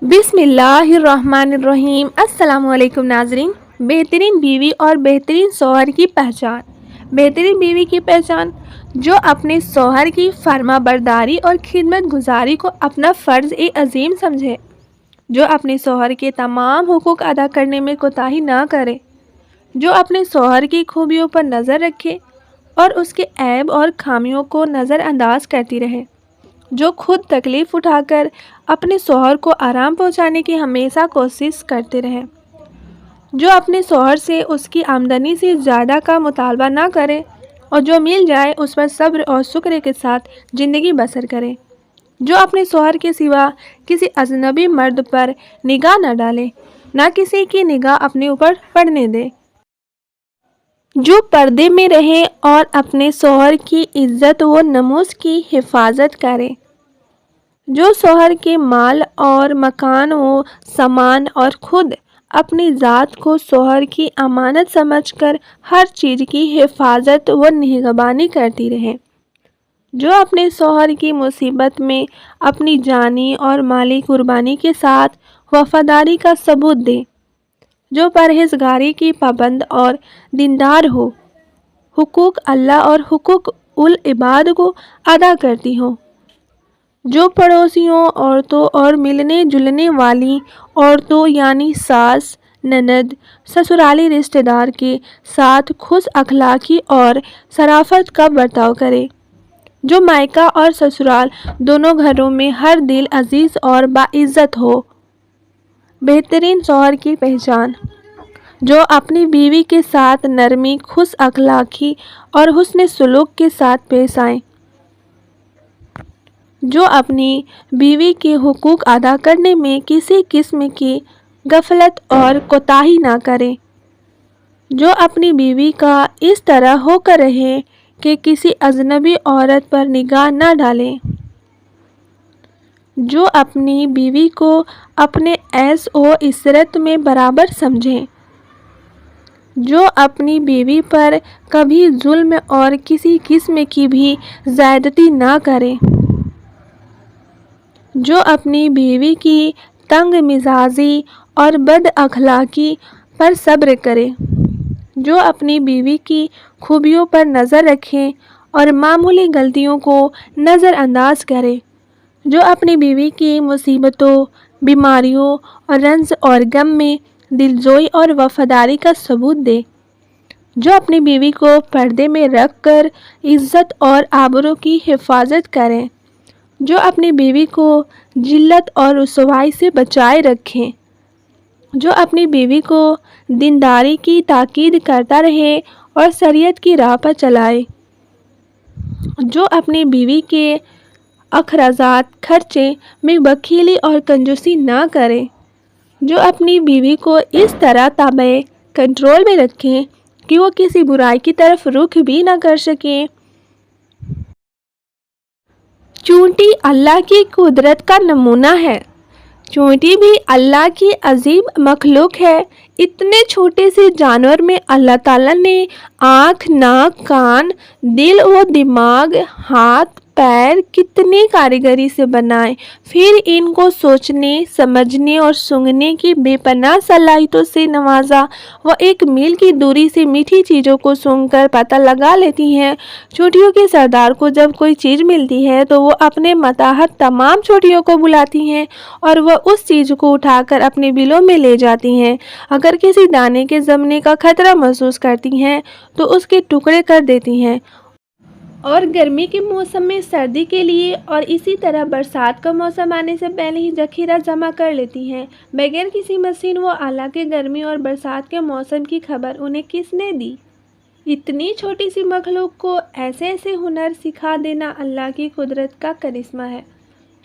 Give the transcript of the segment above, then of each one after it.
بسم اللہ الرحمن الرحیم۔ السلام علیکم ناظرین۔ بہترین بیوی اور بہترین شوہر کی پہچان۔ بہترین بیوی کی پہچان جو اپنے شوہر کی فرما برداری اور خدمت گزاری کو اپنا فرض عظیم سمجھے، جو اپنے شوہر کے تمام حقوق ادا کرنے میں کوتاہی نہ کرے، جو اپنے شوہر کی خوبیوں پر نظر رکھے اور اس کے عیب اور خامیوں کو نظر انداز کرتی رہے، جو خود تکلیف اٹھا کر اپنے شوہر کو آرام پہنچانے کی ہمیشہ کوشش کرتے رہے، جو اپنے شوہر سے اس کی آمدنی سے زیادہ کا مطالبہ نہ کرے اور جو مل جائے اس پر صبر اور شکر کے ساتھ زندگی بسر کرے، جو اپنے شوہر کے سوا کسی اجنبی مرد پر نگاہ نہ ڈالے، نہ کسی کی نگاہ اپنے اوپر پڑنے دے، جو پردے میں رہے اور اپنے شوہر کی عزت و نموز کی حفاظت کرے، جو شوہر کے مال اور مکان و سامان اور خود اپنی ذات کو شوہر کی امانت سمجھ کر ہر چیز کی حفاظت و نگہبانی کرتی رہے، جو اپنے شوہر کی مصیبت میں اپنی جانی اور مالی قربانی کے ساتھ وفاداری کا ثبوت دے، جو پرہیزگاری کی پابند اور دیندار ہو، حقوق اللہ اور حقوق العباد کو ادا کرتی ہو، جو پڑوسیوں، عورتوں اور ملنے جلنے والی عورتوں یعنی ساس، نند، سسرالی رشتہ دار کے ساتھ خوش اخلاقی اور شرافت کا برتاؤ کرے، جو مائکہ اور سسرال دونوں گھروں میں ہر دل عزیز اور باعزت ہو۔ بہترین شوہر کی پہچان جو اپنی بیوی کے ساتھ نرمی، خوش اخلاقی اور حسن سلوک کے ساتھ پیش آئے، جو اپنی بیوی کے حقوق ادا کرنے میں کسی قسم کی غفلت اور کوتاہی نہ کرے، جو اپنی بیوی کا اس طرح ہو کر رہے کہ کسی اجنبی عورت پر نگاہ نہ ڈالے، جو اپنی بیوی کو اپنے عیش و عشرت میں برابر سمجھے، جو اپنی بیوی پر کبھی ظلم اور کسی قسم کی بھی زیادتی نہ کرے، جو اپنی بیوی کی تنگ مزاجی اور بد اخلاقی پر صبر کرے، جو اپنی بیوی کی خوبیوں پر نظر رکھے اور معمولی غلطیوں کو نظر انداز کرے، جو اپنی بیوی کی مصیبتوں، بیماریوں اور رنج اور غم میں دلجوئی اور وفاداری کا ثبوت دے، جو اپنی بیوی کو پردے میں رکھ کر عزت اور آبرو کی حفاظت کرے، جو اپنی بیوی کو ذلت اور رسوائی سے بچائے رکھے، جو اپنی بیوی کو دینداری کی تاکید کرتا رہے اور شریعت کی راہ پر چلائے، جو اپنی بیوی کے اخراجات خرچے میں بخیلی اور کنجوسی نہ کرے، جو اپنی بیوی کو اس طرح تابع کنٹرول میں رکھے کہ وہ کسی برائی کی طرف رخ بھی نہ کر سکے۔ چونٹی اللہ کی قدرت کا نمونہ ہے۔ چونٹی بھی اللہ کی عظیم مخلوق ہے۔ اتنے چھوٹے سے جانور میں اللہ تعالیٰ نے آنکھ، ناک، کان، دل و دماغ، ہاتھ، پیر کتنی کاریگری سے بنائے، پھر ان کو سوچنے، سمجھنے اور سونگھنے کی بے پناہ صلاحیتوں سے نوازا۔ وہ ایک میل کی دوری سے میٹھی چیزوں کو سونگھ کر پتہ لگا لیتی ہیں۔ چونٹیوں کے سردار کو جب کوئی چیز ملتی ہے تو وہ اپنے ماتحت تمام چونٹیوں کو بلاتی ہیں اور وہ اس چیز کو اٹھا کر اپنے بلوں میں لے جاتی ہیں۔ اگر کسی دانے کے جمنے کا خطرہ محسوس کرتی ہیں تو اس کے ٹکڑے کر دیتی ہیں، اور گرمی کے موسم میں سردی کے لیے اور اسی طرح برسات کا موسم آنے سے پہلے ہی ذخیرہ جمع کر لیتی ہیں۔ بغیر کسی مشین و آلہ کے گرمی اور برسات کے موسم کی خبر انہیں کس نے دی؟ اتنی چھوٹی سی مخلوق کو ایسے ایسے ہنر سکھا دینا اللہ کی قدرت کا کرشمہ ہے۔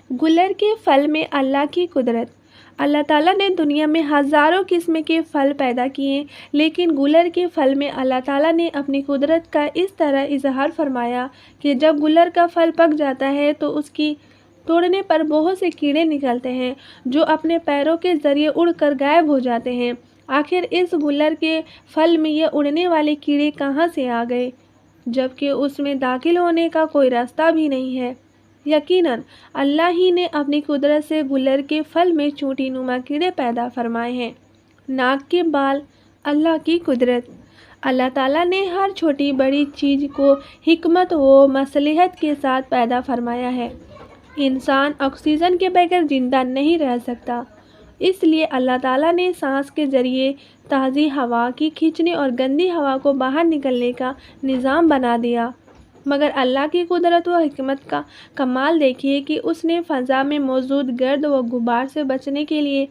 گلر کے پھل میں اللہ کی قدرت۔ اللہ تعالیٰ نے دنیا میں ہزاروں قسم کے پھل پیدا کیے، لیکن گلر کے پھل میں اللہ تعالیٰ نے اپنی قدرت کا اس طرح اظہار فرمایا کہ جب گلر کا پھل پک جاتا ہے تو اس کی توڑنے پر بہت سے کیڑے نکلتے ہیں جو اپنے پیروں کے ذریعے اڑ کر غائب ہو جاتے ہیں۔ آخر اس گلر کے پھل میں یہ اڑنے والے کیڑے کہاں سے آ گئے، جبکہ اس میں داخل ہونے کا کوئی راستہ بھی نہیں ہے؟ یقیناً اللہ ہی نے اپنی قدرت سے گلر کے پھل میں چونٹی نما کیڑے پیدا فرمائے ہیں۔ ناک کے بال، اللہ کی قدرت۔ اللہ تعالیٰ نے ہر چھوٹی بڑی چیز کو حکمت و مصلحت کے ساتھ پیدا فرمایا ہے۔ انسان آکسیجن کے بغیر زندہ نہیں رہ سکتا، اس لیے اللہ تعالیٰ نے سانس کے ذریعے تازی ہوا کی کھینچنے اور گندی ہوا کو باہر نکلنے کا نظام بنا دیا۔ مگر اللہ کی قدرت و حکمت کا کمال دیکھیے کہ اس نے فضا میں موجود گرد و غبار سے بچنے کے لیے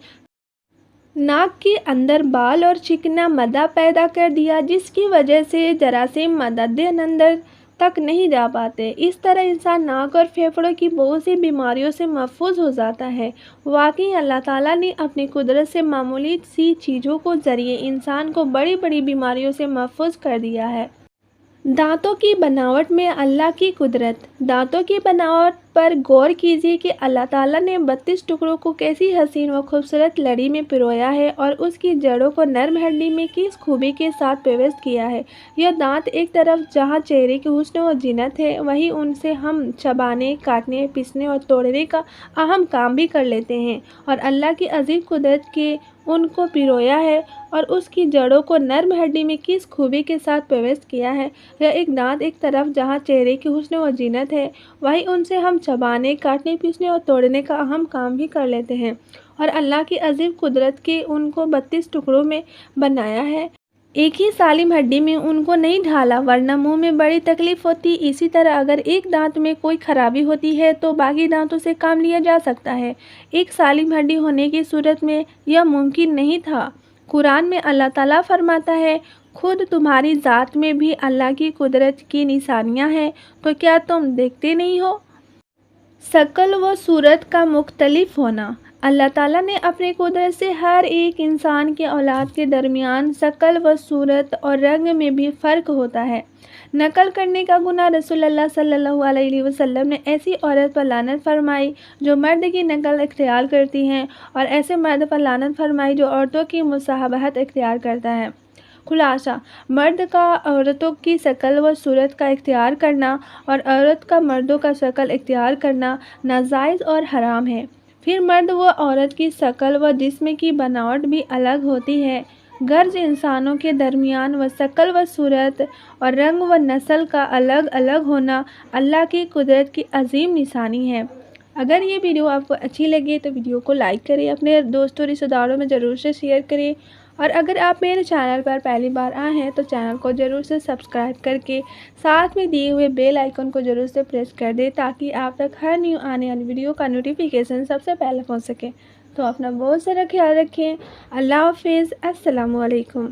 ناک کے اندر بال اور چکنا مادہ پیدا کر دیا، جس کی وجہ سے جراثیم مادے اندر تک نہیں جا پاتے۔ اس طرح انسان ناک اور پھیپھڑوں کی بہت سی بیماریوں سے محفوظ ہو جاتا ہے۔ واقعی اللہ تعالیٰ نے اپنی قدرت سے معمولی سی چیزوں کے ذریعے انسان کو بڑی بڑی بیماریوں سے محفوظ کر دیا ہے۔ دانتوں کی بناوٹ میں اللہ کی قدرت۔ دانتوں کی بناوٹ پر غور کیجیے کہ اللہ تعالیٰ نے 32 ٹکڑوں کو کیسی حسین و خوبصورت لڑی میں پرویا ہے اور اس کی جڑوں کو نرم ہڈی میں کس خوبی کے ساتھ پیوست کیا ہے۔ یہ دانت ایک طرف جہاں چہرے کی حسن و زینت ہے، وہیں ان سے ہم چبانے، کاٹنے، پیسنے اور توڑنے کا اہم کام بھی کر لیتے ہیں، اور اللہ کی عظیم قدرت کے ان کو پرویا ہے اور اس کی جڑوں کو نرم ہڈی میں کس خوبی کے ساتھ پیوست کیا ہے۔ یہ ایک دانت ایک طرف جہاں چہرے کی حسن و زینت ہے، وہیں ان سے ہم چبانے، کاٹنے، پیسنے اور توڑنے کا اہم کام بھی کر لیتے ہیں، اور اللہ کی عظیم قدرت کے ان کو 32 ٹکڑوں میں بنایا ہے۔ ایک ہی سالم ہڈی میں ان کو نہیں ڈھالا، ورنہ منہ میں بڑی تکلیف ہوتی۔ اسی طرح اگر ایک دانت میں کوئی خرابی ہوتی ہے تو باقی دانتوں سے کام لیا جا سکتا ہے۔ ایک سالم ہڈی ہونے کی صورت میں یہ ممکن نہیں تھا۔ قرآن میں اللہ تعالیٰ فرماتا ہے، خود تمہاری ذات میں بھی اللہ کی قدرت کی نشانیاں ہیں، تو کیا تم دیکھتے نہیں ہو؟ شکل و صورت کا مختلف ہونا۔ اللہ تعالیٰ نے اپنی قدرت سے ہر ایک انسان کے اولاد کے درمیان شکل و صورت اور رنگ میں بھی فرق ہوتا ہے۔ نقل کرنے کا گناہ۔ رسول اللہ صلی اللہ علیہ وسلم نے ایسی عورت پر لعنت فرمائی جو مرد کی نقل اختیار کرتی ہے، اور ایسے مرد پر لعنت فرمائی جو عورتوں کی مشابہت اختیار کرتا ہے۔ خلاصہ، مرد کا عورتوں کی شکل و صورت کا اختیار کرنا اور عورت کا مردوں کا شکل اختیار کرنا ناجائز اور حرام ہے۔ پھر مرد و عورت کی شکل و جسم کی بناوٹ بھی الگ ہوتی ہے، غرض انسانوں کے درمیان وہ شکل و صورت اور رنگ و نسل کا الگ الگ ہونا اللہ کی قدرت کی عظیم نشانی ہے۔ اگر یہ ویڈیو آپ کو اچھی لگے تو ویڈیو کو لائک کریں، اپنے دوستوں رشتہ داروں میں ضرور سے شیئر کریں، اور اگر آپ میرے چینل پر پہلی بار آئے ہیں تو چینل کو ضرور سے سبسکرائب کر کے ساتھ میں دیے ہوئے بیل آئیکن کو ضرور سے پریس کر دیں، تاکہ آپ تک ہر نیو آنے والی ویڈیو کا نوٹیفیکیشن سب سے پہلے پہنچ سکے۔ تو اپنا بہت سارا خیال رکھیں۔ اللہ حافظ۔ السلام علیکم۔